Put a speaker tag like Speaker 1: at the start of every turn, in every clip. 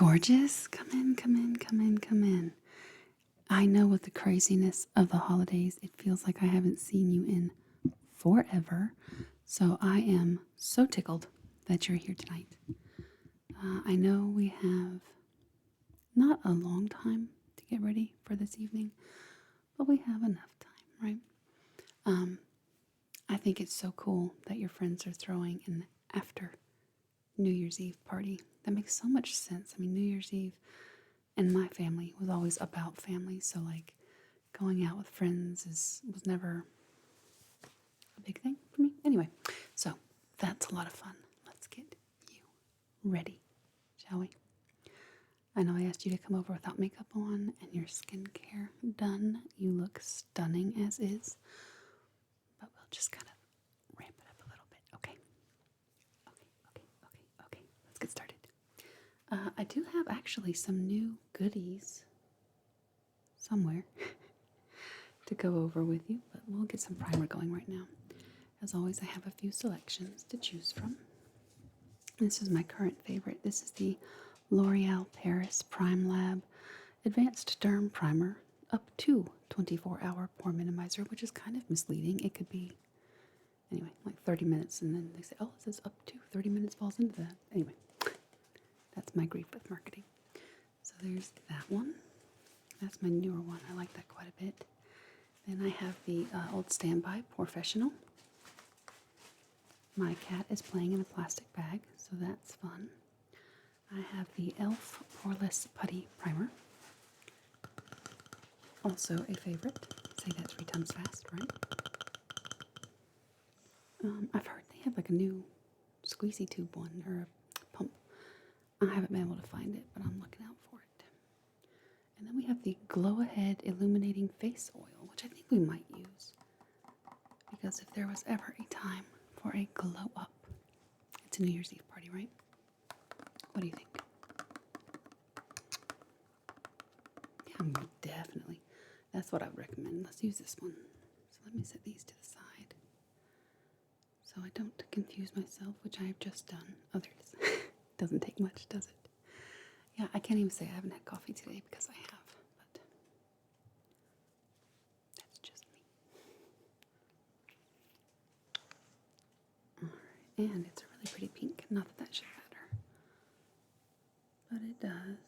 Speaker 1: gorgeous? Come in, come in, come in, come in. I know with the craziness of the holidays, it feels like I haven't seen you in forever. So I am so tickled that you're here tonight. I know we have not a long time to get ready for this evening, but we have enough time, right? I think it's so cool that your friends are throwing an after New Year's Eve party. That makes so much sense. I mean, New Year's Eve and my family was always about family, so like going out with friends was never a big thing for me. Anyway, so that's a lot of fun. Let's get you ready, shall we? I know I asked you to come over without makeup on and your skincare done. You look stunning as is, but we'll just kind of ramp it up a little bit. Okay. Okay. Let's get started. I do have actually some new goodies somewhere to go over with you, but we'll get some primer going right now. As always, I have a few selections to choose from. This is my current favorite. This is the L'Oreal Paris Prime Lab Advanced Derm Primer up to 24-hour pore minimizer, which is kind of misleading. It could be, anyway, like 30 minutes, and then they say, oh, it says up to 30 minutes falls into that. Anyway, that's my grief with marketing. So there's that one. That's my newer one. I like that quite a bit. Then I have the old Standby Professional. My cat is playing in a plastic bag, so that's fun. I have the e.l.f. Poreless Putty Primer. Also a favorite. Say that 3 times fast, right? I've heard they have like a new squeezy tube one, or a pump. I haven't been able to find it, but I'm looking out for it. And then we have the Glow Ahead Illuminating Face Oil, which I think we might use. Because if there was ever a time for a glow up, it's a New Year's Eve party, right? What do you think? Yeah, definitely. That's what I would recommend. Let's use this one. So let me set these to the side so I don't confuse myself, which I have just done. Oh, there it is. Doesn't take much, does it? Yeah, I can't even say I haven't had coffee today because I have, but that's just me. Alright, and it's a really pretty pink. Not that that should matter, but it does.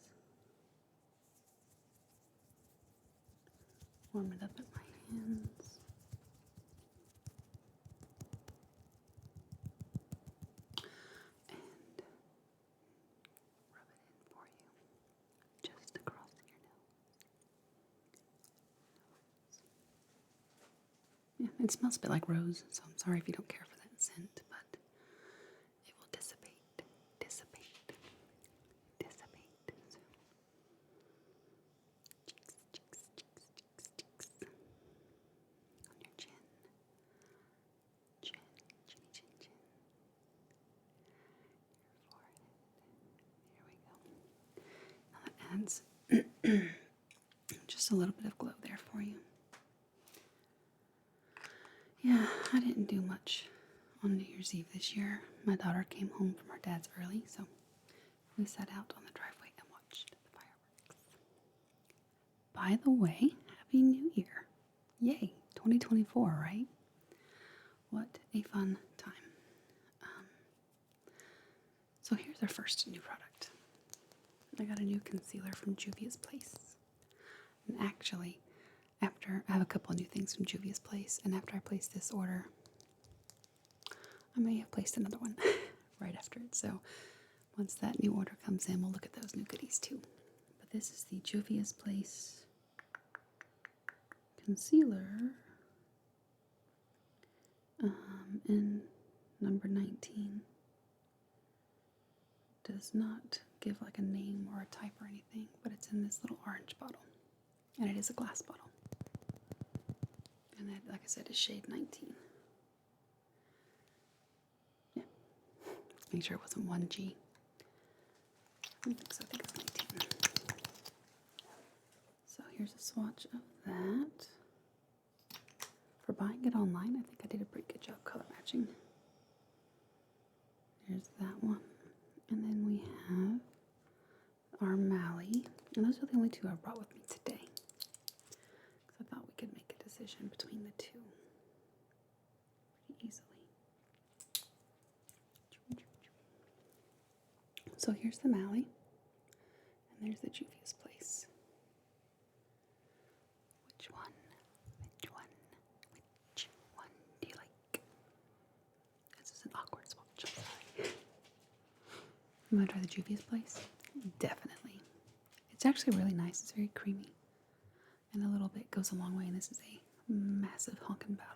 Speaker 1: Warm it up in my hands. And rub it in for you. Just across your nose. Yeah, it smells a bit like rose, so I'm sorry if you don't care for that scent, but it will dissipate. So, cheeks. On your chin. Chin. Your forehead. There we go. Now that adds just a little bit of glow there for you. Yeah, I didn't do much on New Year's Eve this year. My daughter came home from her dad's early, so we sat out on the driveway and watched the fireworks. By the way, Happy New Year. Yay, 2024, right? What a fun time. So here's our first new product. I got a new concealer from Juvia's Place. And actually, after I have a couple of new things from Juvia's Place, and after I place this order, I may have placed another one right after it. So once that new order comes in, we'll look at those new goodies too. But this is the Juvia's Place concealer in number 19. Does not give like a name or a type or anything, but it's in this little orange bottle. And it is a glass bottle. And that, like I said, is shade 19. Yeah. Make sure it wasn't 1G. I don't think so. I think it's 19. So here's a swatch of that. For buying it online, I think I did a pretty good job color matching. Here's that one. And then we have our Mally. And those are the only two I brought with me today. Because I thought we could make a decision between the two pretty easily. So here's the Mally. And there's the Juvia's Place. Which one do you like? This is an awkward swatch. I'm sorry. You want to try the Juvia's Place? Definitely. It's actually really nice. It's very creamy. And a little bit goes a long way. And this is a massive honkin' bottle.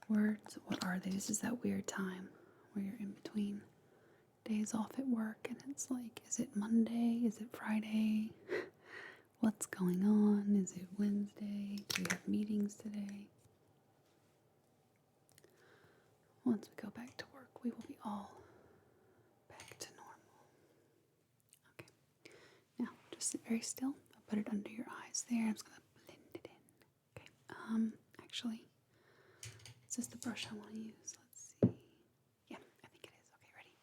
Speaker 1: Words, what are they? This is that weird time where you're in between days off at work. And it's like, is it Monday? Is it Friday? What's going on? Is it Wednesday? Do we have meetings today? Once we go back to work, we will be all back to normal. Okay. Now, just sit very still. I'll put it under your eyes there. I'm just going to blend it in. Okay. Actually, is this the brush I want to use? Let's see. Yeah, I think it is. Okay, ready?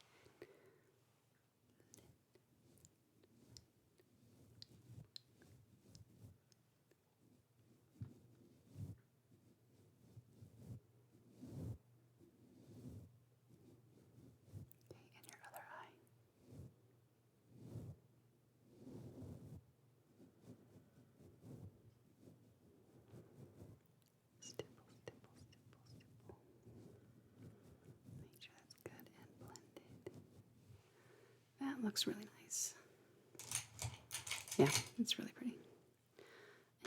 Speaker 1: Okay, and your other eye. Stipple. Make sure that's good and blended. That looks really nice. Yeah, it's really pretty.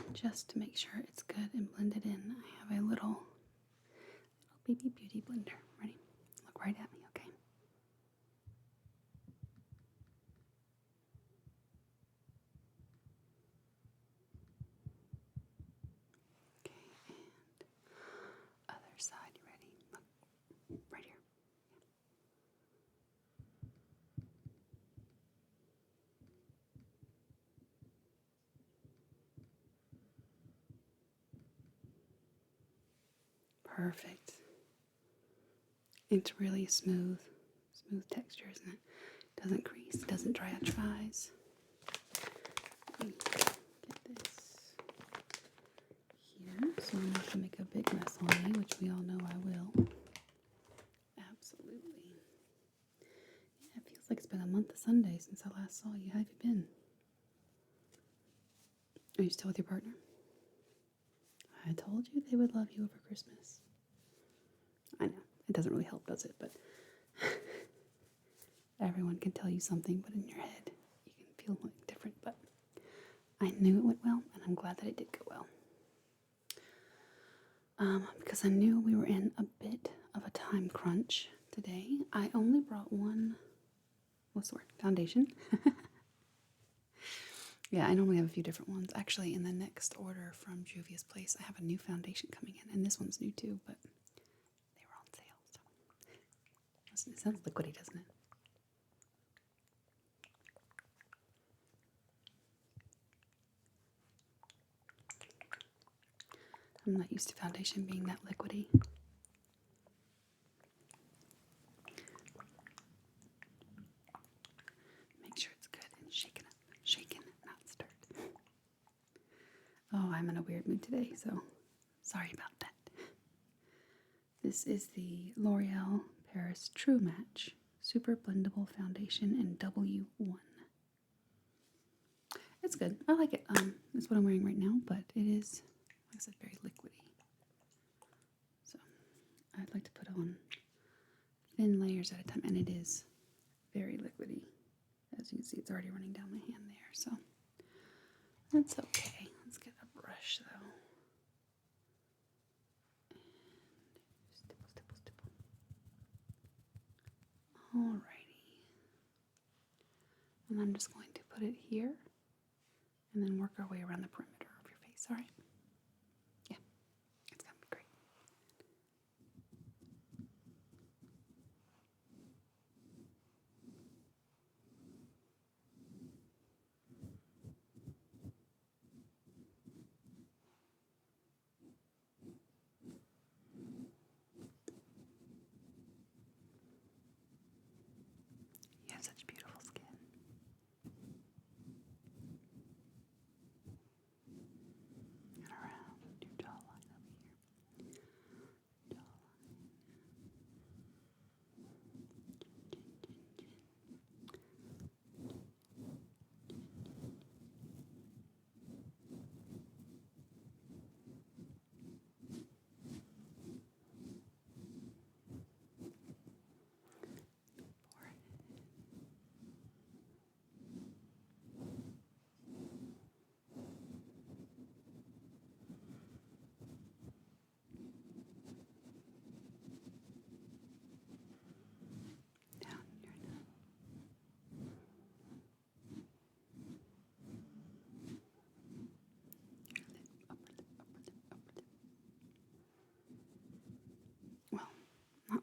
Speaker 1: And just to make sure it's good and blended in, I have a little baby beauty blender. Ready? Look right at me, okay? Okay, and other side, you ready? Look, right here. Perfect. It's really smooth texture, isn't it? Doesn't crease, doesn't dry out your eyes. Let me get this here, so I'm not gonna make a big mess on me, which we all know I will. Absolutely. Yeah, it feels like it's been a month of Sunday since I last saw you. How have you been? Are you still with your partner? I told you they would love you over Christmas. I know, it doesn't really help, does it? But everyone can tell you something, but in your head, you can feel like different. But I knew it went well, and I'm glad that it did go well. Because I knew we were in a bit of a time crunch today. I only brought one, what's the word? Foundation. Yeah, I normally have a few different ones. Actually, in the next order from Juvia's Place, I have a new foundation coming in, and this one's new too, but they were on sale. So. It sounds liquidy, doesn't it? I'm not used to foundation being that liquidy. Make sure it's good and shaken, not stirred. Oh, I'm in a weird mood today, so sorry about that. This is the L'Oreal Paris True Match Super Blendable Foundation in W1. It's good. I like it. That's what I'm wearing right now, but it is, like I said, very liquidy. So I'd like to put on thin layers at a time, and it is very liquidy. As you can see, it's already running down my hand there, so that's okay. Let's get a brush, though. And stipple. Alrighty. And I'm just going to put it here, and then work our way around the perimeter of your face, alright? Yeah, it's gonna be great.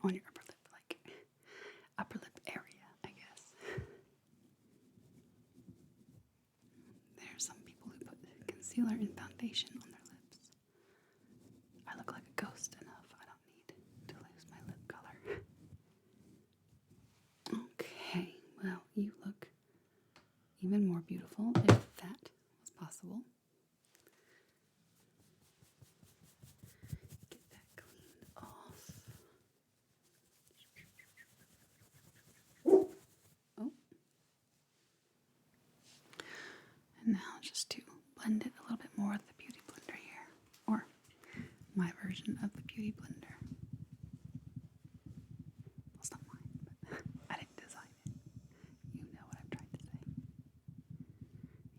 Speaker 1: on your upper lip, like upper lip area, I guess. There are some people who put concealer and foundation on their lips. I look like a ghost enough. I don't need to lose my lip color. Okay, well, you look even more beautiful if that was possible. Get that cleaned off. Oh. And now just to blend it a little bit more with the Beauty Blender here. Or my version of the Beauty Blender. Well, it's not mine, but I didn't design it. You know what I'm trying to say.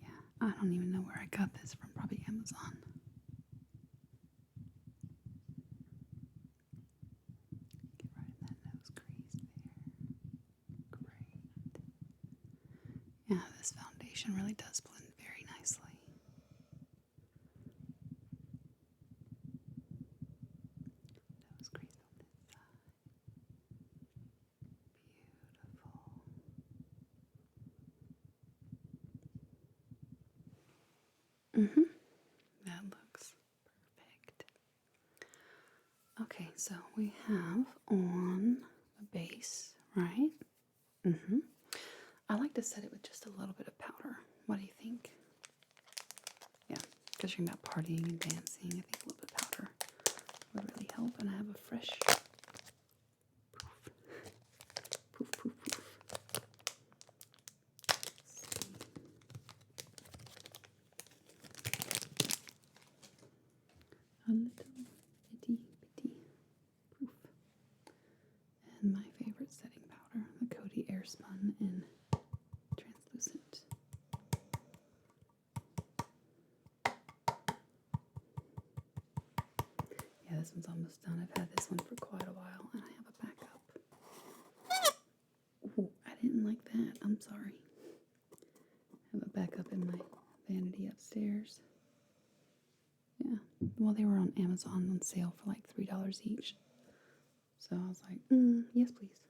Speaker 1: Yeah, I don't even know where I got this from. Probably Amazon. Get right in that nose crease there. Great. Yeah, this foundation really does blend very nicely. Nose crease on this side. Beautiful. That looks perfect. Okay, so we have on the base, right? I like to set it with just a little bit of powder. What do you think? Yeah, because you're about partying and dancing. I think a little bit of powder would really help. And I have a fresh poof, poof, poof. A little itty bitty poof. And my favorite setting powder, the Coty Airspun in translucent. Yeah, this one's almost done. I've had this one for quite a while, and I have a backup. Ooh, I didn't like that. I'm sorry. I have a backup in my vanity upstairs. Yeah, well, they were on Amazon on sale for like $3 each. So I was like, yes, please.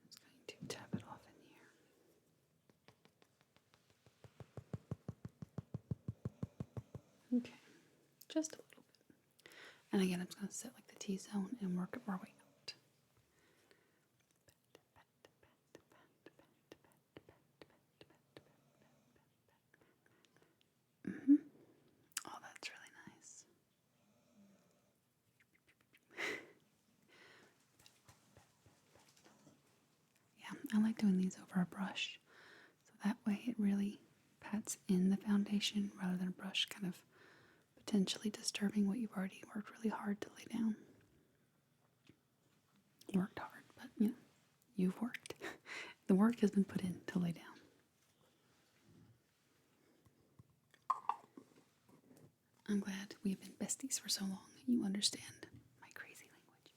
Speaker 1: I'm just going to tap it off in here. Okay, just a little bit. And again, I'm just going to set like the T-zone and work our way out. Oh, that's really nice. Yeah, I like doing these over a brush. So that way it really pats in the foundation rather than a brush kind of potentially disturbing what you've already worked really hard to lay down. Worked hard, but you know, you've worked. The work has been put in to lay down. I'm glad we've been besties for so long. You understand my crazy language.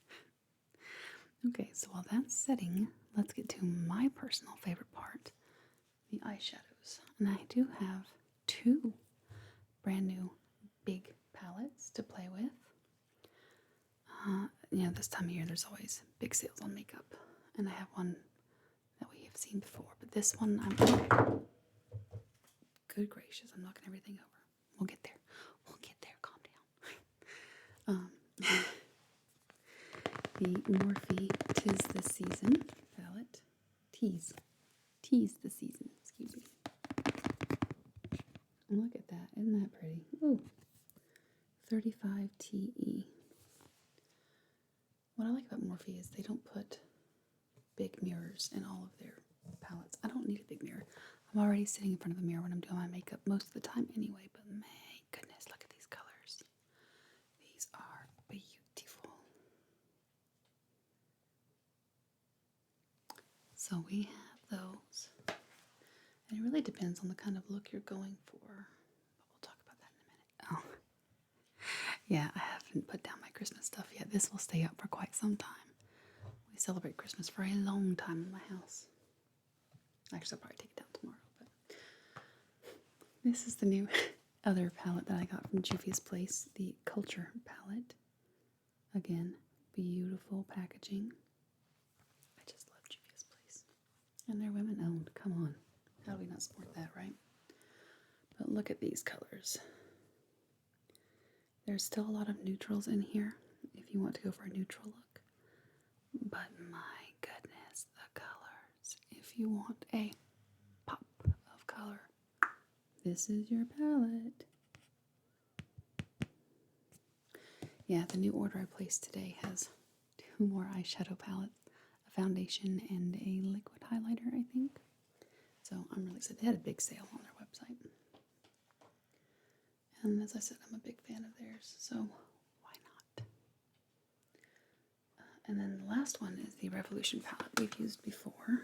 Speaker 1: Okay, so while that's setting, let's get to my personal favorite part, the eyeshadows. And I do have two brand new big palettes to play with. You know, this time of year there's always big sales on makeup. And I have one that we have seen before. But this one, good gracious, I'm knocking everything over. We'll get there. We'll get there. Calm down. The Morphe 'Tis the Season palette. Tease the Season. Excuse me. Look at that. Isn't that pretty? Ooh. 35 TE. What I like about Morphe is they don't put big mirrors in all of their palettes. I don't need a big mirror. I'm already sitting in front of the mirror when I'm doing my makeup most of the time anyway, but my goodness, look at these colors. These are beautiful. So we have those. And it really depends on the kind of look you're going for. But we'll talk about that in a minute. Oh. Yeah, I haven't put down my Christmas stuff yet. This will stay up for quite some time. We celebrate Christmas for a long time in my house. Actually, I'll probably take it down tomorrow. But This is the new other palette that I got from Juvia's Place, the Culture palette. Again, beautiful packaging. I just love Juvia's Place. And they're women owned. Come on. How do we not support that, right? But look at these colors. There's still a lot of neutrals in here if you want to go for a neutral look. But my goodness, the colors. If you want a pop of color, this is your palette. Yeah, the new order I placed today has 2 more eyeshadow palettes, a foundation and a liquid highlighter, I think. So I'm really excited. They had a big sale on their website. And as I said, I'm a big fan of theirs, so why not? And then the last one is the Revolution palette we've used before.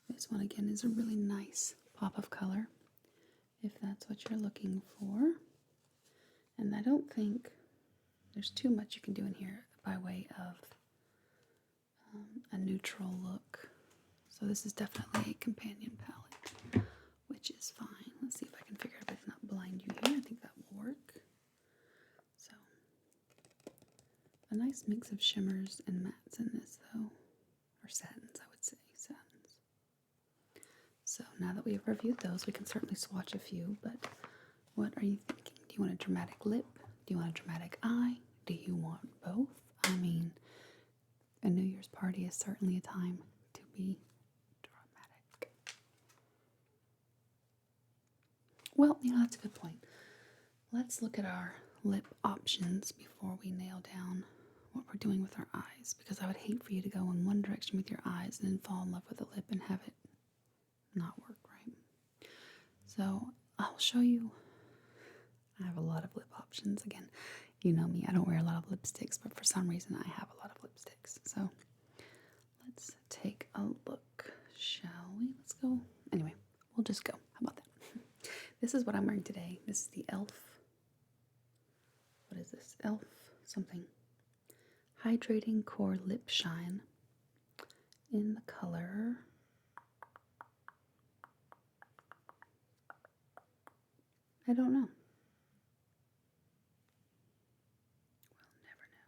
Speaker 1: This one again is a really nice pop of color, if that's what you're looking for. And I don't think there's too much you can do in here by way of a neutral look. So this is definitely a companion palette, which is fine. Let's see if I can figure out a way to not blind you here. I think that will work. So, a nice mix of shimmers and mattes in this though. Or satins, I would say. Satins. So now that we've reviewed those, we can certainly swatch a few, but what are you thinking? Do you want a dramatic lip? Do you want a dramatic eye? Do you want both? I mean, a New Year's party is certainly a time to be dramatic. Well, that's a good point. Let's look at our lip options before we nail down what we're doing with our eyes, because I would hate for you to go in one direction with your eyes and then fall in love with the lip and have it not work right. So I'll show you. I have a lot of lip options. Again, you know me, I don't wear a lot of lipsticks, but for some reason I have a lot of lipsticks. So let's take a look, shall we? Let's go. Anyway, we'll just go. How about that? This is what I'm wearing today. This is the e.l.f. What is this? e.l.f. something. Hydrating Core Lip Shine in the color I don't know. We'll never know.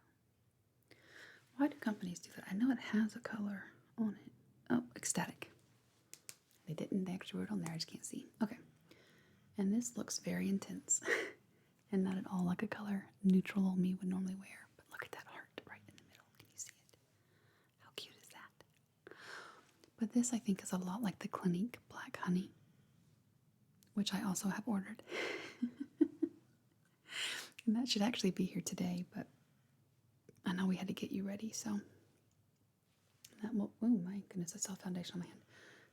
Speaker 1: Why do companies do that? I know it has a color on it. Oh, ecstatic. They didn't. They actually wrote it on there. I just can't see. Okay. And this looks very intense and not at all like a color neutral me would normally wear. But look at that heart right in the middle. Can you see it? How cute is that? But this, I think, is a lot like the Clinique Black Honey, which I also have ordered. And that should actually be here today, but I know we had to get you ready, so that will, oh my goodness, I saw foundation on my hand.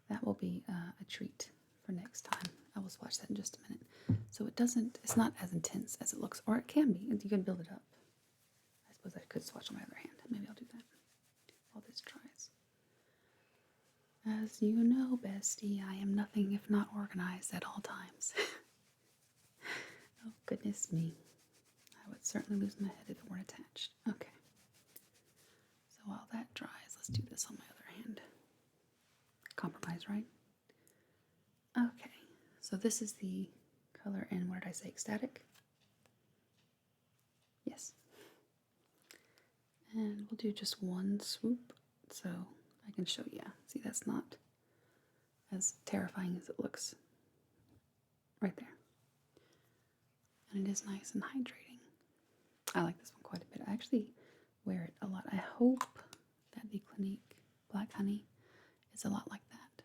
Speaker 1: That will be a treat for next time. I will swatch that in just a minute. So it's not as intense as it looks, or it can be. You can build it up. I suppose I could swatch on my other hand. Maybe I'll do that while this dries. As you know, bestie, I am nothing if not organized at all times. Oh, goodness me. I would certainly lose my head if it weren't attached. Okay. So while that dries, let's do this on my other hand. Compromise, right? Okay. So this is the color in, what did I say, ecstatic? Yes. And we'll do just one swoop so I can show you. See, that's not as terrifying as it looks right there. And it is nice and hydrating. I like this one quite a bit. I actually wear it a lot. I hope that the Clinique Black Honey is a lot like that.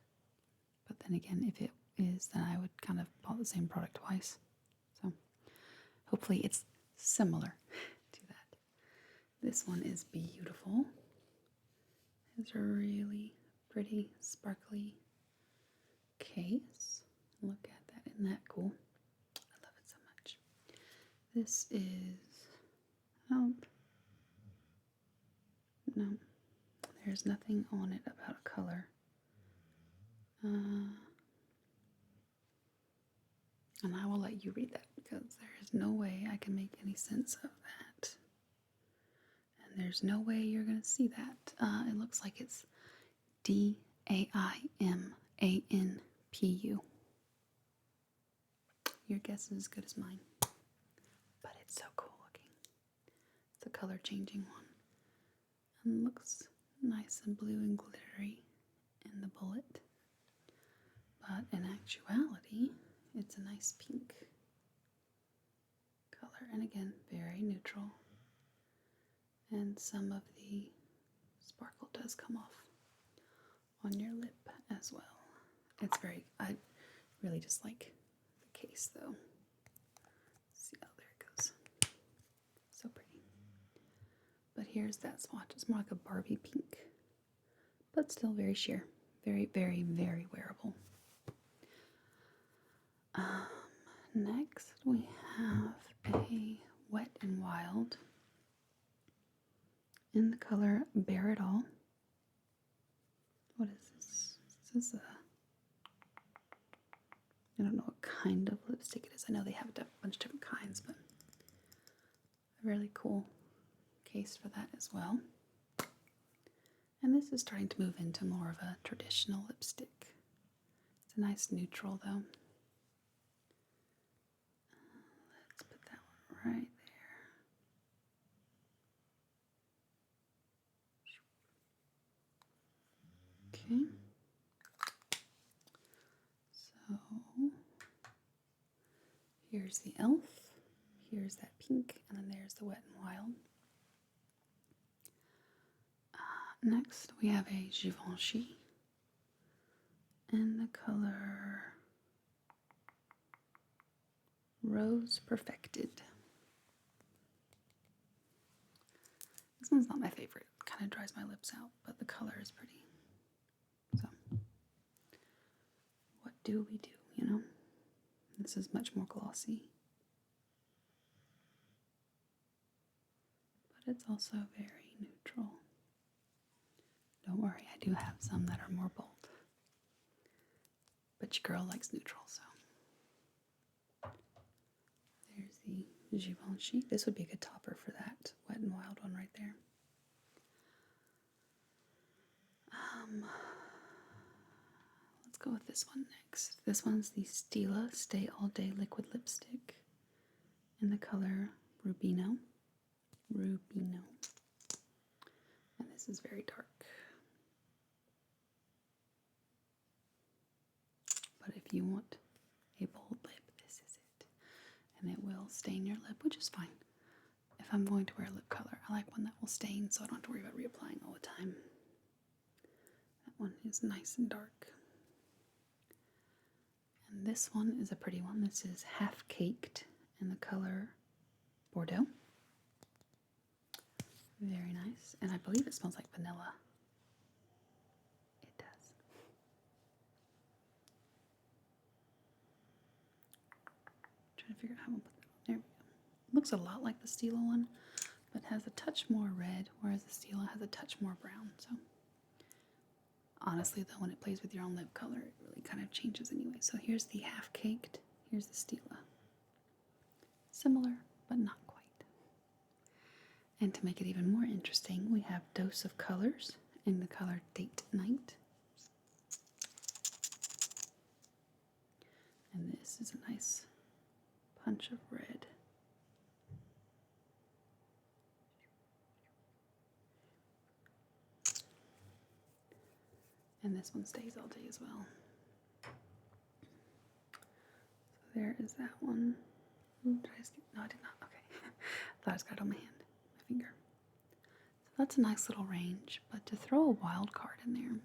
Speaker 1: But then again, if it is, then I would kind of buy the same product twice. So hopefully it's similar to that. This one is beautiful. It's a really pretty, sparkly case. Look at that. Isn't that cool? I love it so much. This is, oh, no, there's nothing on it about a color. And I will let you read that because there is no way I can make any sense of that. And there's no way you're going to see that. It looks like it's DAIMANPU. Your guess is as good as mine. But it's so cool looking. It's a color changing one. And looks nice and blue and glittery in the bullet. But in actuality, it's a nice pink color. And again, very neutral. And some of the sparkle does come off on your lip as well. It's I really just like the case though. See, oh, there it goes. So pretty. But here's that swatch. It's more like a Barbie pink, but still very sheer. Very, very, very wearable. Next, we have a Wet and Wild in the color Bare It All. What is this? This is I don't know what kind of lipstick it is. I know they have a bunch of different kinds, but a really cool case for that as well. And this is starting to move into more of a traditional lipstick. It's a nice neutral though. Let's put that one right there. Okay. So here's the elf, here's that pink, and then there's the Wet and Wild. Next we have a Givenchy in the color Rose Perfected. This one's not my favorite. It kind of dries my lips out, but the color is pretty. So, what do we do, you know? This is much more glossy. But it's also very neutral. Don't worry, I do have some that are more bold. But your girl likes neutral, so. There's the Givenchy. This would be a good topper for that Wet and Wild one right there. Let's go with this one next. This one's the Stila Stay All Day Liquid Lipstick in the color Rubino. Rubino. And this is very dark. But if you want a bold lip, this is it. And it will stain your lip, which is fine. If I'm going to wear a lip color, I like one that will stain so I don't have to worry about reapplying all the time. That one is nice and dark. And this one is a pretty one. This is Half Caked in the color Bordeaux. Very nice. And I believe it smells like vanilla. It does. Trying to figure out how I'm going to put that on. There we go. Looks a lot like the Stila one, but has a touch more red, whereas the Stila has a touch more brown. So honestly though, when it plays with your own lip color, it really kind of changes anyway. So here's the Half Caked, here's the Stila. Similar, but not quite. And to make it even more interesting, we have Dose of Colors in the color Date Night. And this is a nice punch of red. And this one stays all day as well. So there is that one. Ooh, did I skip? No, I did not. Okay. I thought I just got it on my hand, my finger. So that's a nice little range. But to throw a wild card in there,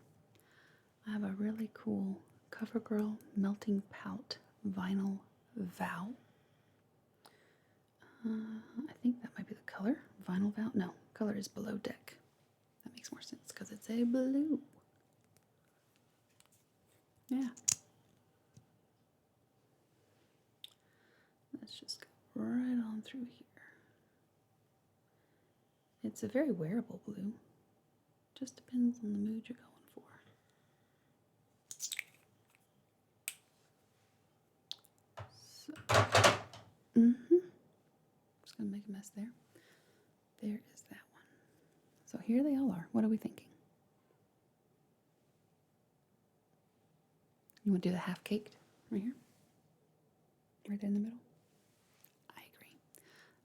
Speaker 1: I have a really cool CoverGirl Melting Pout Vinyl Vow. I think that might be the color. Vinyl Vow? No, color is Below Deck. That makes more sense because it's a blue. Yeah. Let's just go right on through here. It's a very wearable blue. Just depends on the mood you're going for. So, just gonna make a mess there. There is that one. So here they all are. What are we thinking? You want to do the Half Caked right here? Right in the middle? I agree.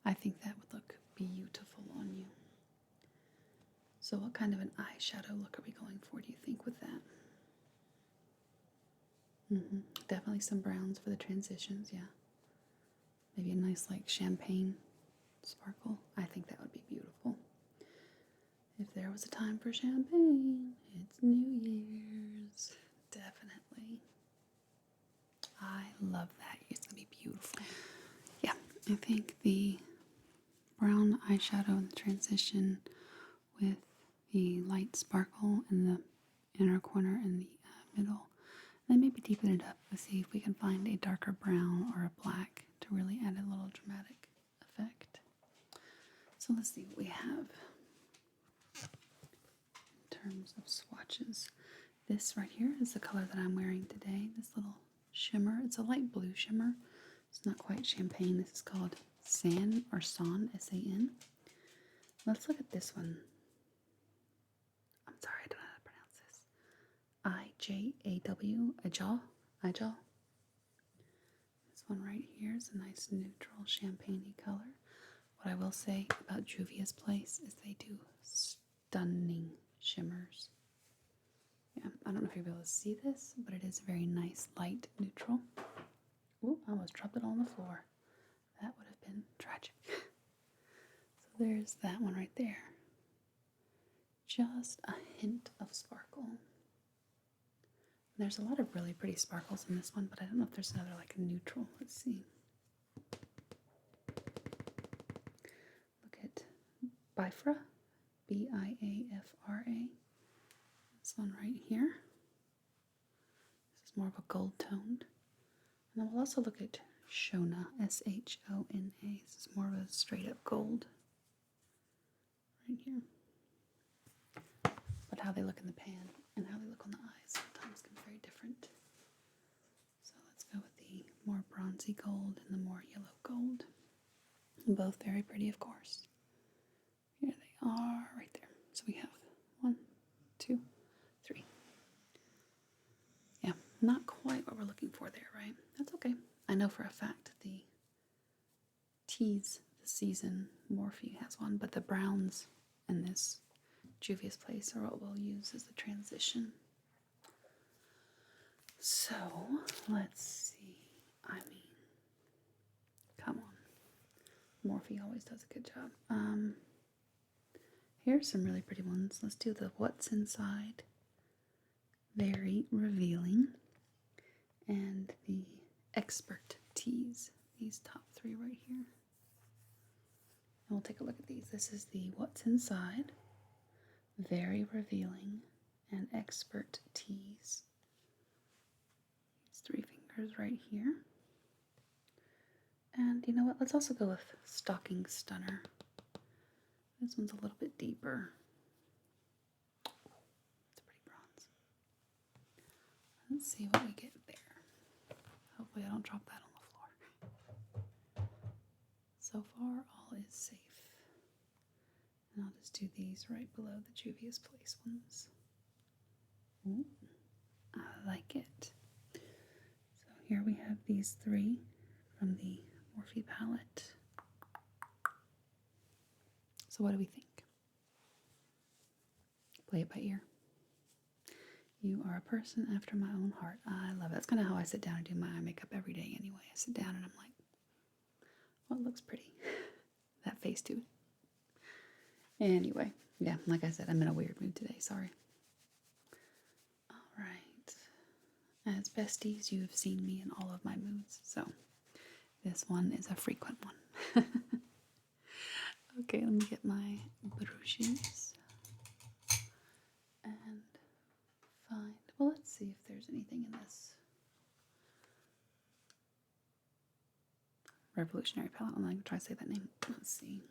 Speaker 1: I think that would look beautiful on you. So what kind of an eyeshadow look are we going for, do you think, with that? Definitely some browns for the transitions, yeah. Maybe a nice like champagne sparkle. I think that would be beautiful. If there was a time for champagne, it's New Year's. Definitely. I love that. It's going to be beautiful. Yeah, I think the brown eyeshadow in the transition with the light sparkle in the inner corner and the middle. Then maybe deepen it up and see if we can find a darker brown or a black to really add a little dramatic effect. So let's see what we have in terms of swatches. This right here is the color that I'm wearing today. This little shimmer. It's a light blue shimmer. It's not quite champagne. This is called San or San, S-A-N. Let's look at this one. I'm sorry, I don't know how to pronounce this. I-J-A-W, Ijal. This one right here is a nice neutral champagne-y color. What I will say about Juvia's Place is they do stunning shimmers. Yeah, I don't know if you'll be able to see this, but it is a very nice light neutral. Ooh, I almost dropped it on the floor. That would have been tragic. So there's that one right there. Just a hint of sparkle. There's a lot of really pretty sparkles in this one, but I don't know if there's another like neutral. Let's see. Look at Bifra, B-I-A-F-R-A. This one right here. This is more of a gold toned. And then we'll also look at Shona, S-H-O-N-A. This is more of a straight up gold. Right here. But how they look in the pan and how they look on the eyes sometimes can be very different. So let's go with the more bronzy gold and the more yellow gold. Both very pretty, of course. Here they are, right there. So we have 1, 2, 3. Yeah, not quite what we're looking for there, right? That's okay. I know for a fact the teas this season, Morphe has one, but the browns in this Juvia's Place are what we'll use as the transition. So, let's see. I mean, come on. Morphe always does a good job. Here's some really pretty ones. Let's do the What's Inside. Very revealing. And the Expert Teas. These top 3 right here. And we'll take a look at these. This is the What's Inside. Very revealing and Expert Teas. These 3 fingers right here. And you know what? Let's also go with Stocking Stunner. This one's a little bit deeper. It's a pretty bronze. Let's see what we get there. Hopefully I don't drop that on the floor. So far, all is safe. And I'll just do these right below the Juvia's Place ones. Ooh, I like it. So here we have these 3 from the Morphe palette. So what do we think? Play it by ear. You are a person after my own heart. I love it. That's kind of how I sit down and do my eye makeup every day anyway. I sit down and I'm like, well, it looks pretty. That face too. Anyway, yeah, like I said, I'm in a weird mood today. Sorry. All right. As besties, you have seen me in all of my moods. So this one is a frequent one. Okay, let me get my brushes and find, well, let's see if there's anything in this Revolutionary palette. I'm not going to try to say that name. Let's see.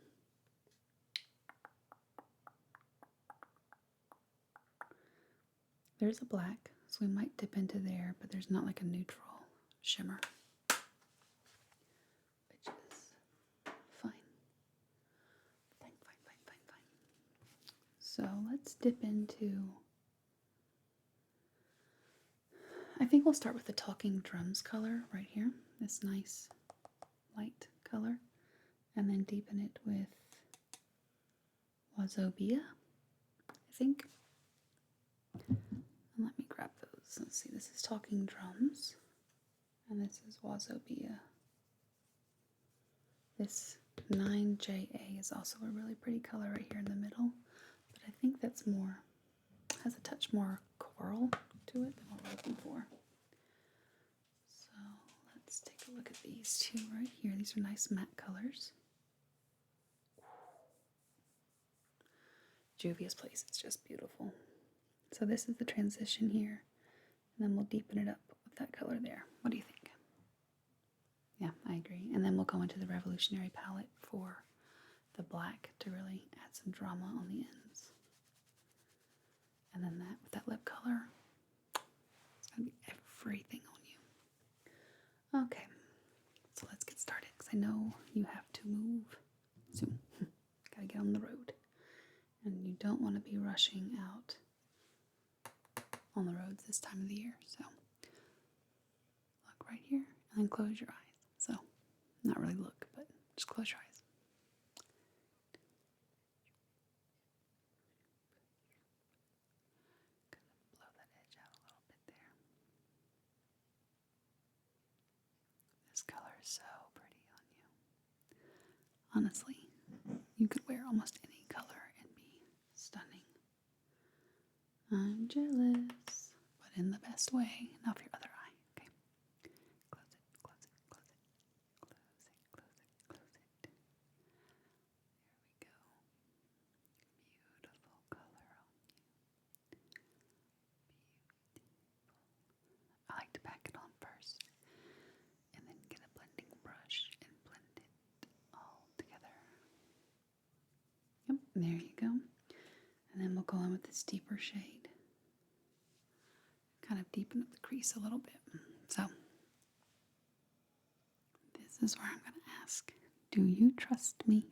Speaker 1: There's a black, so we might dip into there, but there's not like a neutral shimmer, which is fine. Fine. So let's dip into, I think we'll start with the Talking Drums color right here. This nice light color, and then deepen it with Wazobia, I think. And let me grab those. Let's see, this is Talking Drums, and this is Wazobia. This 9JA is also a really pretty color right here in the middle, but I think that's more, has a touch more coral to it than what we're looking for. So let's take a look at these two right here. These are nice matte colors. Juvia's Place is just beautiful. So this is the transition here, and then we'll deepen it up with that color there. What do you think? Yeah, I agree. And then we'll go into the Revolutionary palette for the black to really add some drama on the ends. And then that with that lip color, it's going to be everything on you. Okay, so let's get started because I know you have to move soon. Gotta get on the road. And you don't want to be rushing out on the roads this time of the year. So look right here and then close your eyes. So not really look, but just close your eyes. Blow that edge out a little bit there. This color is so pretty on you. Honestly, you could wear almost any color and be stunning. I'm jealous, but in the best way. Now for your other eye, okay? Close it, close it, close it, close it, close it, close it. There we go. Beautiful color on you. Beautiful. I like to pack it on first, and then get a blending brush and blend it all together. Yep, there you go. And then we'll go in with this deeper shade. Kind of deepen up the crease a little bit. So, this is where I'm going to ask, do you trust me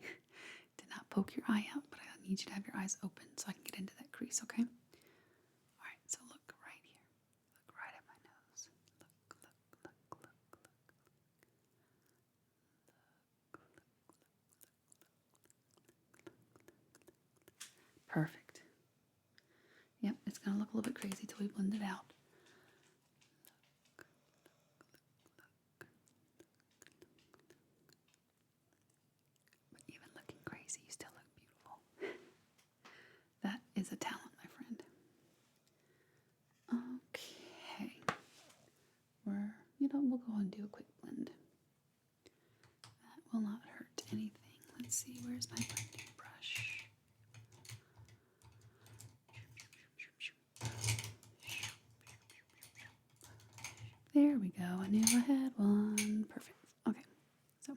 Speaker 1: to not poke your eye out? But I need you to have your eyes open so I can get into that crease, okay? Alright, so look right here. Look right at my nose. Look, look, look, look, look. Perfect. Yep, it's going to look a little bit crazy till we blend it out. But even looking crazy, you still look beautiful. That is a talent, my friend. Okay. We'll go and do a quick blend. That will not hurt anything. Let's see, where's my blending brush? There we go. I knew I had one. Perfect. Okay. So,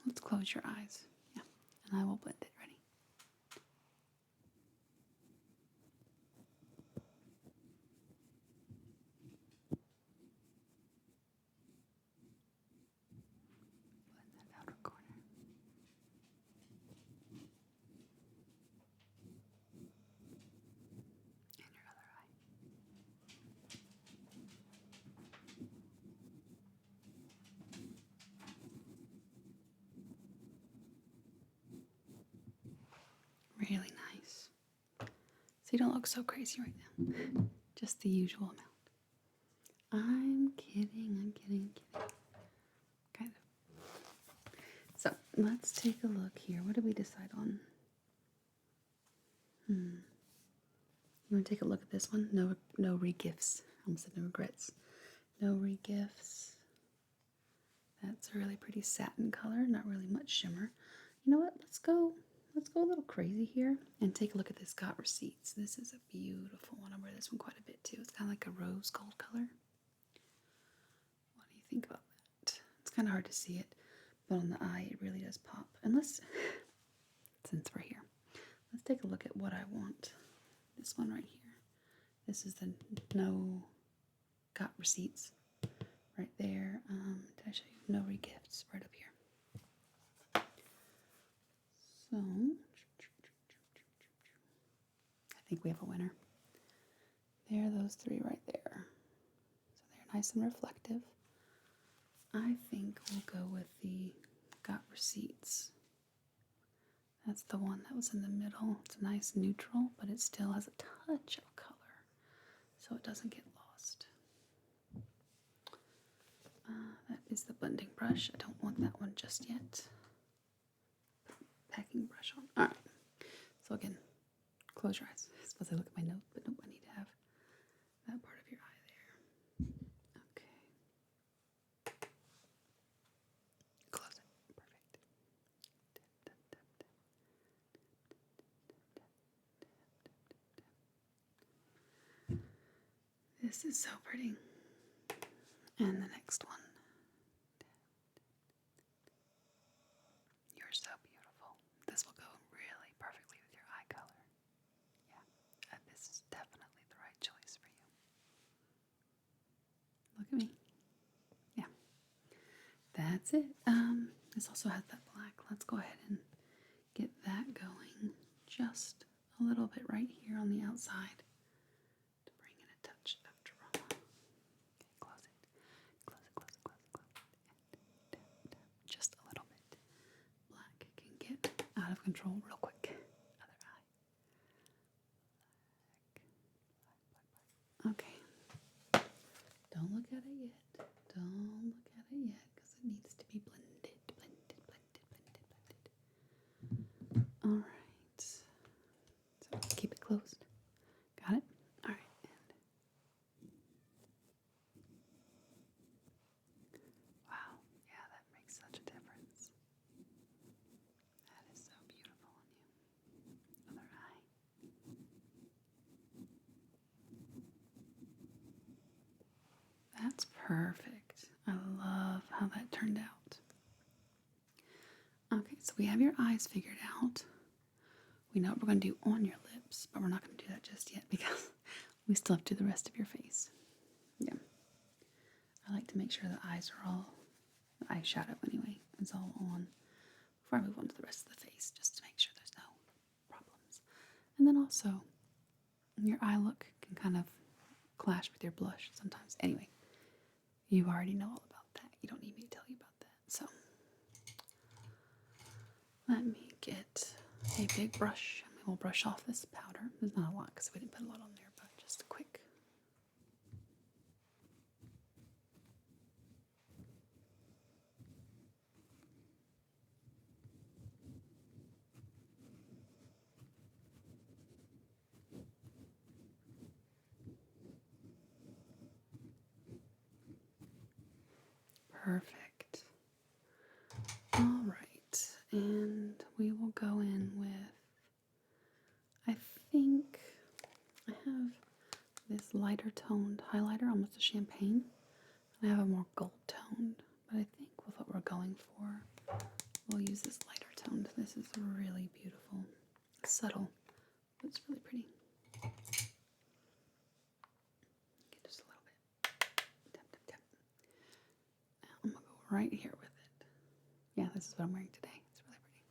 Speaker 1: let's close your eyes. Yeah. And I will blend it. Ready? Blend that outer corner. And your other eye. Really nice. So you don't look so crazy right now. Just the usual amount. I'm kidding, I'm kidding, Kind of. So let's take a look here. What did we decide on? You want to take a look at this one? No re-gifts. I almost said no regrets. No re-gifts. That's a really pretty satin color. Not really much shimmer. You know what? Let's go a little crazy here and take a look at this Got Receipts. This is a beautiful one. I wear this one quite a bit too. It's kind of like a rose gold color. What do you think about that? It's kind of hard to see it, but on the eye it really does pop. And since we're here, let's take a look at what I want. This one right here. This is the No Got Receipts right there. Did I show you? No Re-Gifts right up here. So, I think we have a winner. There are those three right there. So they're nice and reflective. I think we'll go with the Got Receipts. That's the one that was in the middle. It's a nice neutral, but it still has a touch of color, so it doesn't get lost. That is the blending brush. I don't want that one just yet. Packing brush on. All right. So again, close your eyes. I suppose I look at my note, but nope, I need to have that part of your eye there. Okay. Close it. Perfect. This is so pretty. And the next one. You're so beautiful. This will go really perfectly with your eye color. Yeah, this is definitely the right choice for you. Look at me. Yeah, that's it. This also has that black. Let's go ahead and get that going just a little bit right here on the outside to bring in a touch of drama. Okay, close it. Close it, close it, close it, close it. Tap, tap, tap. Just a little bit. Black can get out of control real quick. Other eye. Black. Okay. Don't look at it yet. Don't look at it yet because it needs to be blended, blended, blended, blended, blended. All right. So keep it closed. Got it? All right. Wow. Yeah, that makes such a difference. That is so beautiful on you. Other eye. That's perfect. I love how that turned out. Okay, so we have your eyes figured out. We know what we're going to do on your lips, but we're not going to do that just yet because we still have to do the rest of your face. Yeah. I like to make sure the eyes are all, the eyeshadow anyway, is all on before I move on to the rest of the face, just to make sure there's no problems. And then also, your eye look can kind of clash with your blush sometimes. Anyway, you already know all about that. You don't need me to tell you about that. So, let me get a big brush and we will brush off this powder. There's not a lot because we didn't put a lot on there, but just a quick. Perfect. All right, and we will go in with, I think I have this lighter toned highlighter, almost a champagne. I have a more gold toned, but I think with what we're going for, we'll use this lighter toned. This is really beautiful. It's subtle, but it's really pretty. Get just a little bit. Tap, tap, tap. Now I'm gonna go right here with it. Yeah, this is what I'm wearing today. It's really pretty.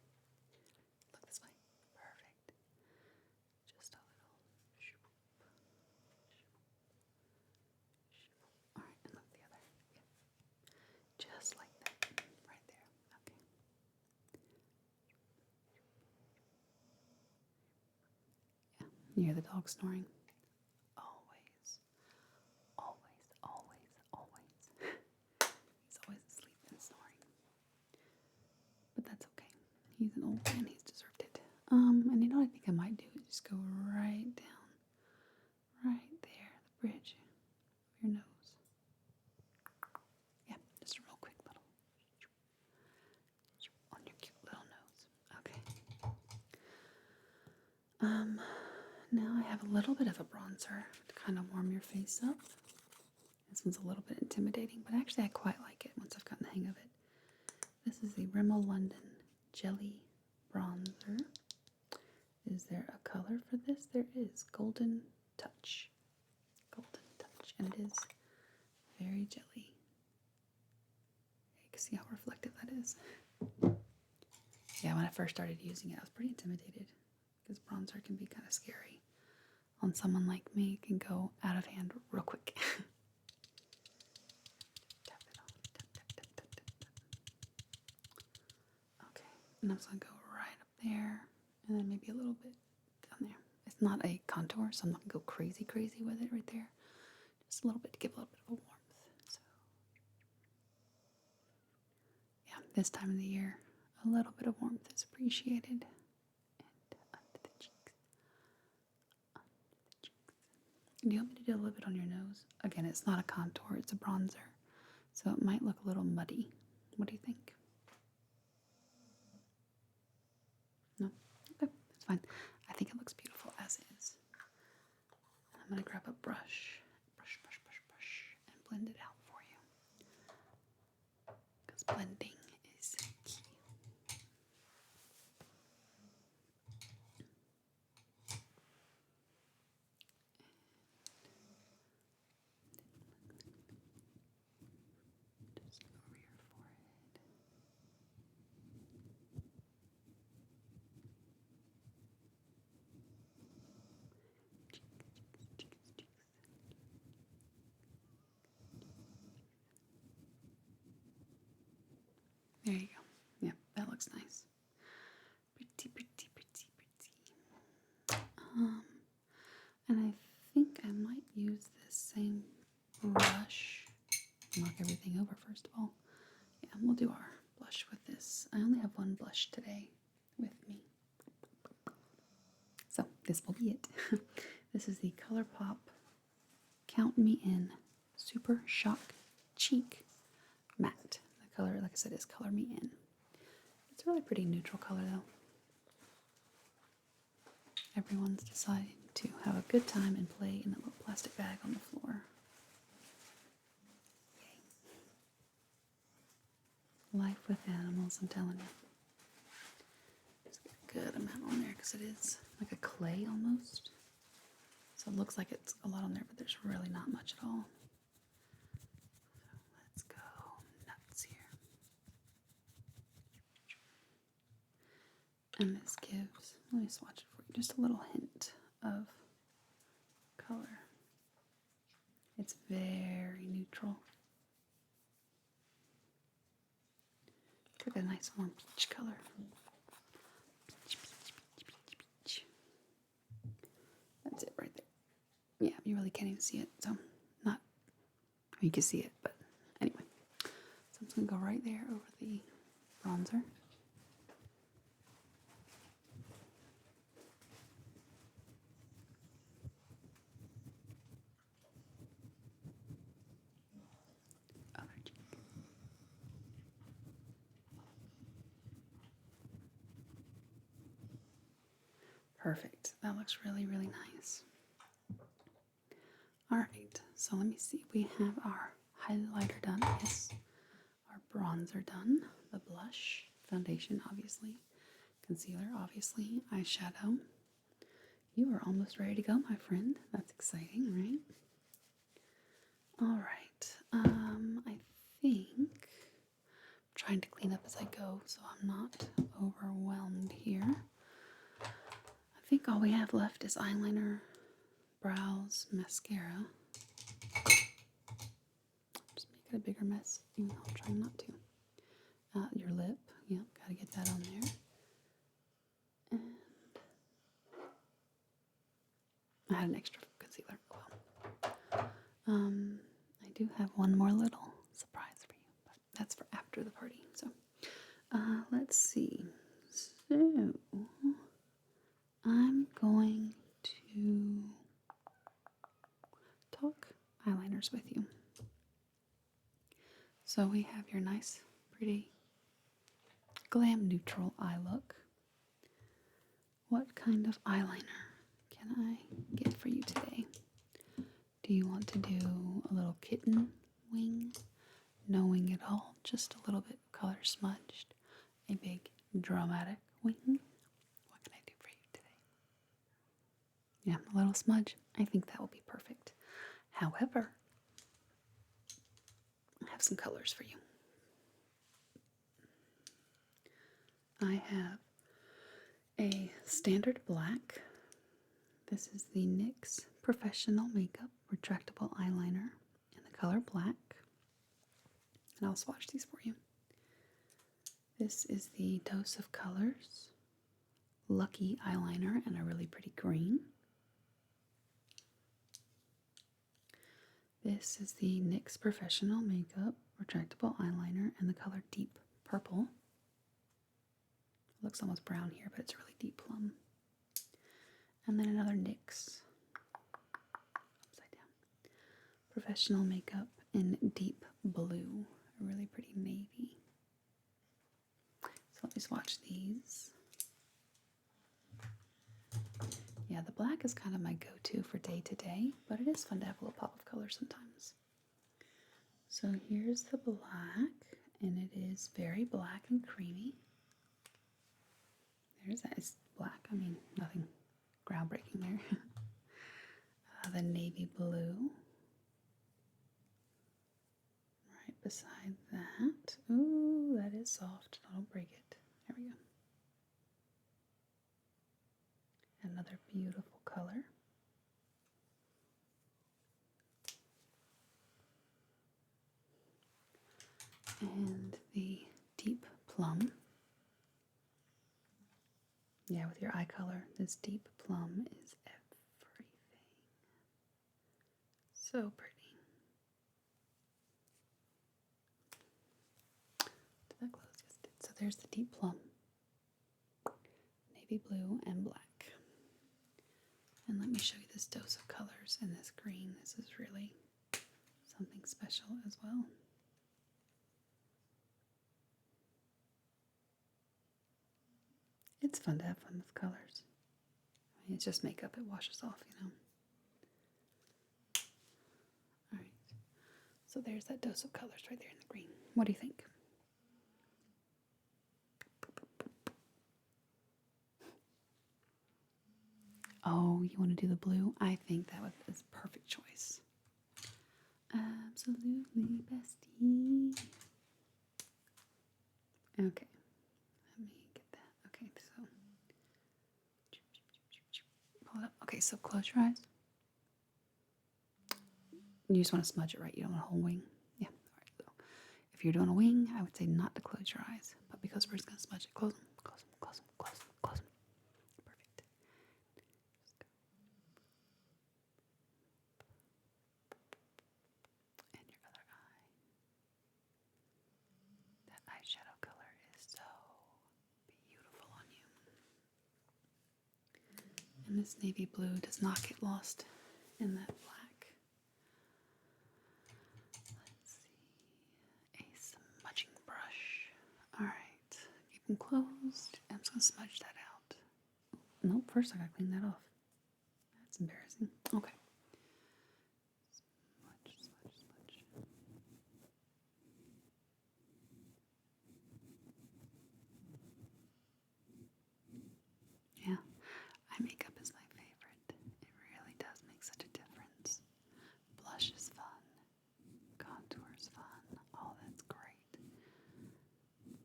Speaker 1: Look this way. Perfect. Just a little. All right, and look the other. Yeah. Just like that. Right there. Okay. Yeah. You hear the dog snoring? Always. Always, always, always. He's always asleep and snoring. But that's okay. He's an old man. He's deserved it. And you know what I think I might do? Just go right down. Right there. The bridge of your nose. Yeah, just a real quick little. On your cute little nose. Okay. Now I have a little bit of a bronzer to kind of warm your face up. This one's a little bit intimidating, but actually I quite like it once I've gotten the hang of it. This is the Rimmel London Jelly Bronzer. Is there a color for this? There is. Golden Touch. Golden Touch. And it is very jelly. You can see how reflective that is. Yeah, when I first started using it, I was pretty intimidated because bronzer can be kind of scary. On someone like me, it can go out of hand real quick. Tap it on. Tap, tap, tap, And I'm just going to go right up there, and then maybe a little bit down there. It's not a contour, so I'm not going to go crazy with it right there. Just a little bit to give a little bit of a warmth. So, yeah, this time of the year, a little bit of warmth is appreciated. And under the cheeks. Do you want me to do a little bit on your nose? Again, it's not a contour, it's a bronzer. So it might look a little muddy. What do you think? No? Okay, that's fine. I think it looks beautiful as is. I'm going to grab a brush, and blend it out for you. Because blending is key. Just over your forehead. Cheeks. There you go. Yep, that looks nice. Pretty. And I think I might use this same brush. Knock everything over first of all. Yeah, we'll do our blush with this. I only have one blush today with me. So this will be it. This is the ColourPop Count Me In Super Shock Cheek Matte. The color, like I said, is Color Me In. It's a really pretty neutral color though. Everyone's decided to have a good time and play in that little plastic bag on the floor. Yay. Life with animals, I'm telling you. Just get a good amount on there because it is like a clay almost. So it looks like it's a lot on there, but there's really not much at all. So let's go nuts here. And this gives, let me swatch it for you, just a little hint of color. It's very neutral. It's like a nice warm peach color. Peach. That's it right there. Yeah, you really can't even see it, so not, you can see it, but anyway. So I'm just going to go right there over the bronzer. Other cheek. Perfect. That looks really, really nice. Alright, so let me see. We have our highlighter done. Yes. Our bronzer done. The blush. Foundation, obviously. Concealer, obviously. Eyeshadow. You are almost ready to go, my friend. That's exciting, right? Alright. I think I'm trying to clean up as I go so I'm not overwhelmed here. I think all we have left is eyeliner, brows, mascara. Just make it a bigger mess, even though I'm trying not to. Your lip, yep, gotta get that on there. And I had an extra concealer. I do have one more little surprise for you, but that's for after the party. So, let's see. So, I'm going to talk eyeliners with you. So we have your nice, pretty, glam neutral eye look. What kind of eyeliner can I get for you today? Do you want to do a little kitten wing? No wing at all, just a little bit of color smudged. A big dramatic wing? What can I do for you today? Yeah, a little smudge. I think that will be perfect. However, I have some colors for you. I have a standard black. This is the NYX Professional Makeup Retractable Eyeliner in the color black. And I'll swatch these for you. This is the Dose of Colors Lucky eyeliner and a really pretty green. This is the NYX Professional Makeup Retractable Eyeliner in the color Deep Purple. It looks almost brown here, but it's really deep plum. And then another NYX upside down Professional Makeup in Deep Blue, a really pretty navy. So let me swatch these. Yeah, the black is kind of my go-to for day to day, but it is fun to have a little pop of color sometimes. So here's the black, and it is very black and creamy. There's that. It's black. I mean, nothing groundbreaking there. The navy blue. Right beside that. Ooh, that is soft. Don't break it. There we go. Another beautiful color. And the deep plum. Yeah, with your eye color, this deep plum is everything. So pretty. Did that close? Yes, it did. So there's the deep plum. Navy blue and black. And let me show you this Dose of Colors in this green. This is really something special as well. It's fun to have fun with colors. I mean, it's just makeup, it washes off, you know. Alright, so there's that Dose of Colors right there in the green. What do you think? Oh, you want to do the blue? I think that is a perfect choice. Absolutely, bestie. Okay, let me get that. Okay, so pull it up. Okay, so close your eyes. You just want to smudge it, right? You don't want a whole wing. Yeah. All right. So if you're doing a wing, I would say not to close your eyes, but because we're just gonna smudge it, close them, close them, close them, close them, close them. Perfect. And your other eye. That eyeshadow color is so beautiful on you. And this navy blue does not get lost in that black. Let's see. A smudging brush. Alright. Keep them closed. I'm just going to smudge that out. Nope, first I gotta clean that off. That's embarrassing. Okay. Smudge, smudge, smudge. Yeah, eye makeup is my favorite. It really does make such a difference. Blush is fun. Contour is fun. All that's great.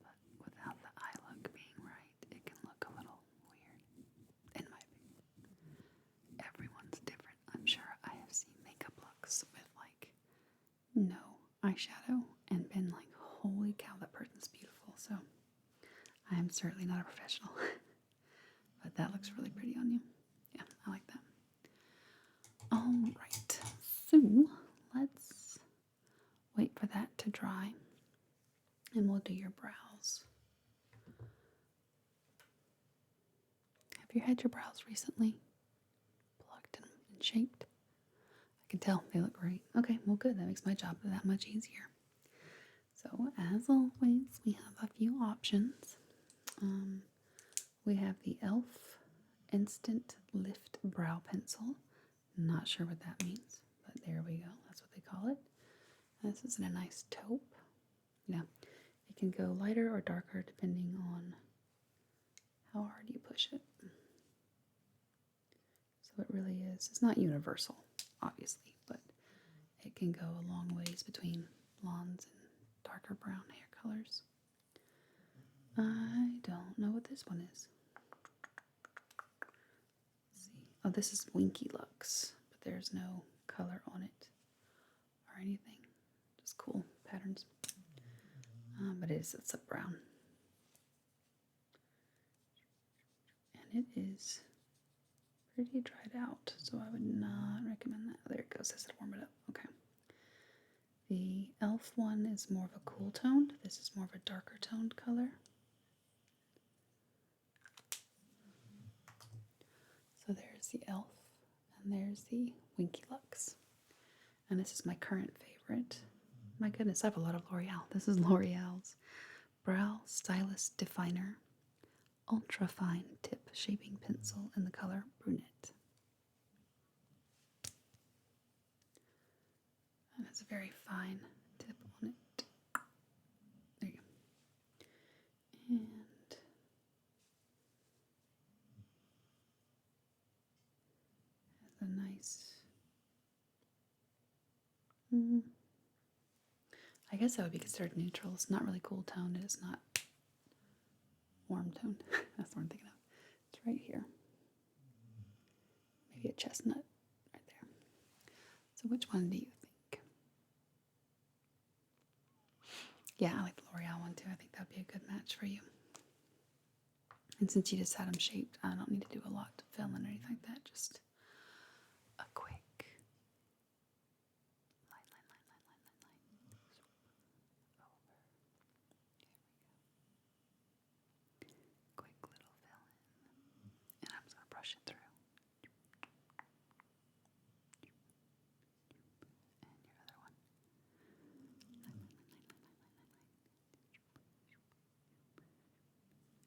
Speaker 1: But without the eye look being right, it can look a little weird, in my opinion. Everyone's different. I'm sure I have seen makeup looks with like no eyeshadow and been like, holy cow, that person's beautiful. So I am certainly not a professional. But that looks really pretty on you. Yeah, I like that. Alright, so let's wait for that to dry and we'll do your brows. Have you had your brows recently plucked and shaped? I can tell they look great. Okay, well good, that makes my job that much easier. So as always, we have a few options. We have the e.l.f. Instant Lift Brow Pencil. Not sure what that means, but there we go. That's what they call it. This is in a nice taupe. Yeah, it can go lighter or darker depending on how hard you push it. So it really is. It's not universal, obviously, but it can go a long ways between blondes and darker brown hair colors. I don't know what this one is. Let's see. Oh, this is Winky Lux, but there's no color on it or anything. Just cool patterns. But it's a brown. and it is pretty dried out, so I would not recommend that. There it goes, says to warm it up. Okay. The e.l.f. one is more of a cool toned. This is more of a darker toned color. So there's the e.l.f. and there's the Winky Lux. And this is my current favorite. My goodness, I have a lot of L'Oreal. This is L'Oreal's Brow Stylist Definer Ultra Fine Tip Shaping Pencil in the color Brunette. And it's a very fine tip on it. There you go. And has a nice... I guess that would be considered neutral. It's not really cool toned. It is not warm toned. That's what I'm thinking of. It's right here. Maybe a chestnut right there. So which one do you think? Yeah, I like the L'Oreal one too. I think that would be a good match for you. And since you just had them shaped, I don't need to do a lot to fill in or anything like that. Just a quick line. Quick little fill in. And I'm just going to brush it through. And your other one.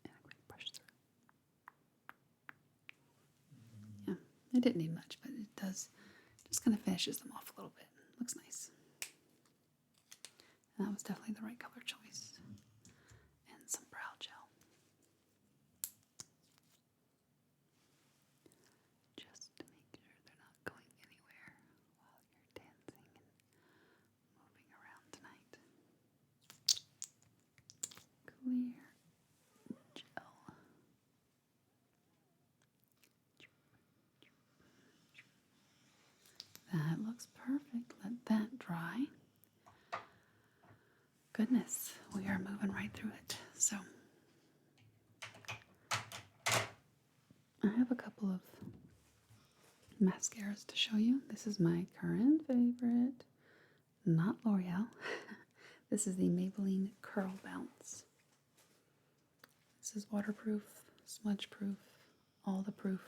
Speaker 1: And a quick brush through. Yeah, it didn't need much, but it does. Just kind of finishes them off a little bit. Looks nice. And that was definitely the right color choice. And some brow gel. Just to make sure they're not going anywhere while you're dancing and moving around tonight. Clear gel. That looks perfect. Let that dry. Goodness, we are moving right through it. So, I have a couple of mascaras to show you. This is my current favorite, not L'Oreal. This is the Maybelline Curl Bounce. This is waterproof, smudge proof, all the proof,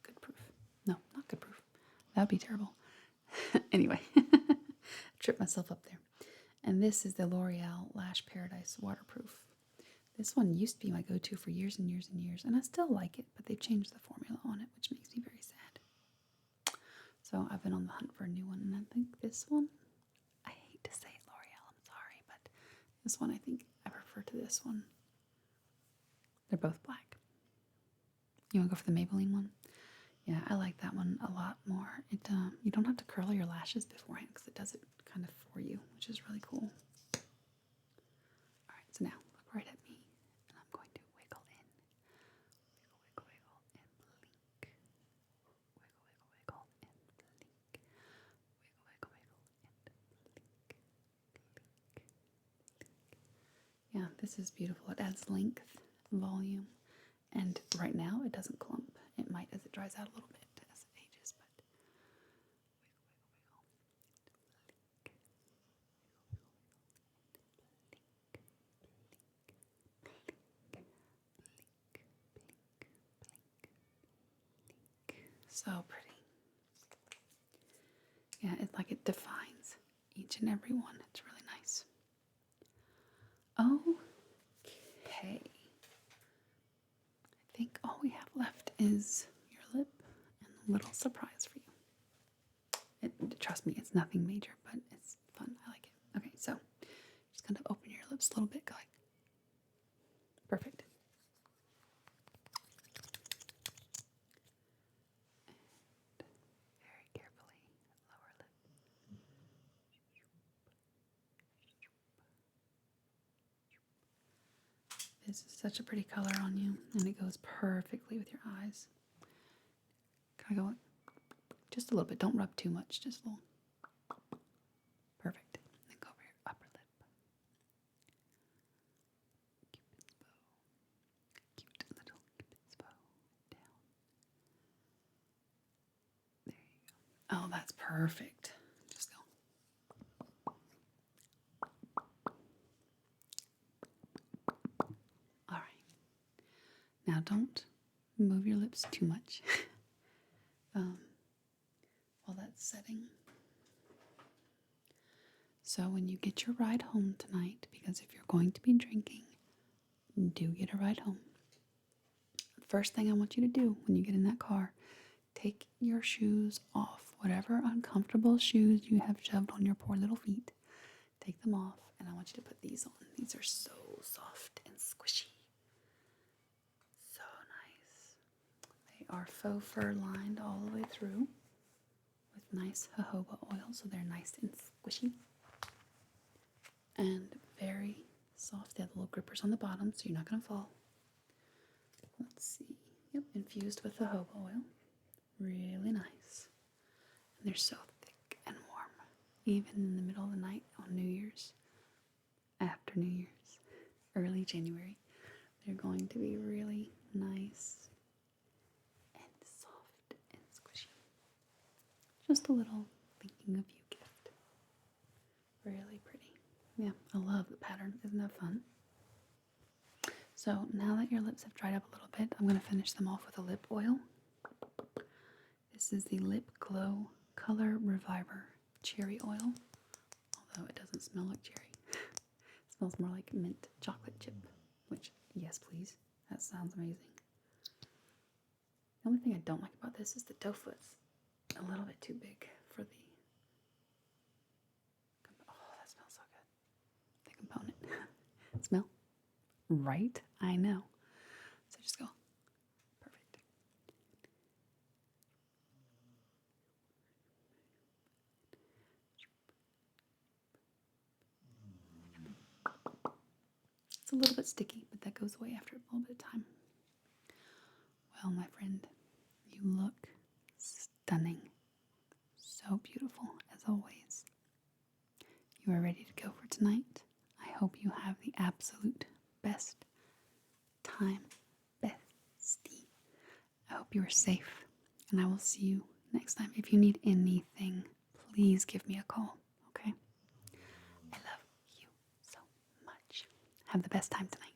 Speaker 1: good proof. No, not good proof. That would be terrible. Anyway, tripped myself up there. And this is the L'Oreal Lash Paradise Waterproof. This one used to be my go-to for years and years and years, and I still like it, but they've changed the formula on it, which makes me very sad. So I've been on the hunt for a new one, and I think this one, I hate to say it, L'Oreal, I'm sorry, but this one I think I prefer to this one. They're both black. You want to go for the Maybelline one? Yeah, I like that one a lot more. It you don't have to curl your lashes beforehand because it does it kind of for you, which is really cool. All right, so now look right at me, and I'm going to wiggle in, wiggle, wiggle, wiggle, and blink, wiggle, wiggle, wiggle, and blink, wiggle, wiggle, wiggle, and blink, blink, blink. Yeah, this is beautiful. It adds length, volume, and right now it doesn't clump. It might as it dries out a little bit as it ages, but wiggle, wiggle, wiggle, blink, so pretty. Yeah, it's like it defines each and every one. It's really nice. Okay. I think all we have left is your lip and a little surprise for you. Trust me, it's nothing major, but it's fun. I like it. Okay, so just kind of open your lips a little bit. Go like, perfect. And very carefully, lower lip. This is such a pretty color on you, and it goes perfectly with your eyes. Can I go just a little bit? Don't rub too much, just a little. Perfect. Then go over your upper lip. Cupid's bow. Cute little Cupid's bow. Oh, that's perfect. Just go. All right. Now don't move your lips too much while that's setting. So when you get your ride home tonight, because if you're going to be drinking, do get a ride home. The first thing I want you to do when you get in that car, take your shoes off. Whatever uncomfortable shoes you have shoved on your poor little feet, take them off, and I want you to put these on. These are so soft and squishy. So nice. They are faux fur lined all the way through with nice jojoba oil, so they're nice and squishy. And very soft. They have little grippers on the bottom, so you're not going to fall. Let's see. Yep, infused with jojoba oil. Really nice. And they're so thick and warm. Even in the middle of the night on New Year's, after New Year's, early January, they're going to be really nice and soft and squishy. Just a little thinking of you gift. Really pretty. Yeah, I love the pattern. Isn't that fun? So now that your lips have dried up a little bit, I'm going to finish them off with a lip oil. This is the Lip Glow Color Reviver Cherry Oil, although it doesn't smell like cherry. It smells more like mint chocolate chip, which, yes please, that sounds amazing. The only thing I don't like about this is the doe foot's a little bit too big for the... Oh, that smells so good. The component. Smell? Right? I know. So just go. Perfect. It's a little bit sticky, but that goes away after a little bit of time. Well, my friend, you look stunning. So beautiful, as always. You are ready to go for tonight. I hope you have the absolute best time, bestie. I hope you are safe, and I will see you next time. If you need anything, please give me a call, okay? I love you so much. Have the best time tonight.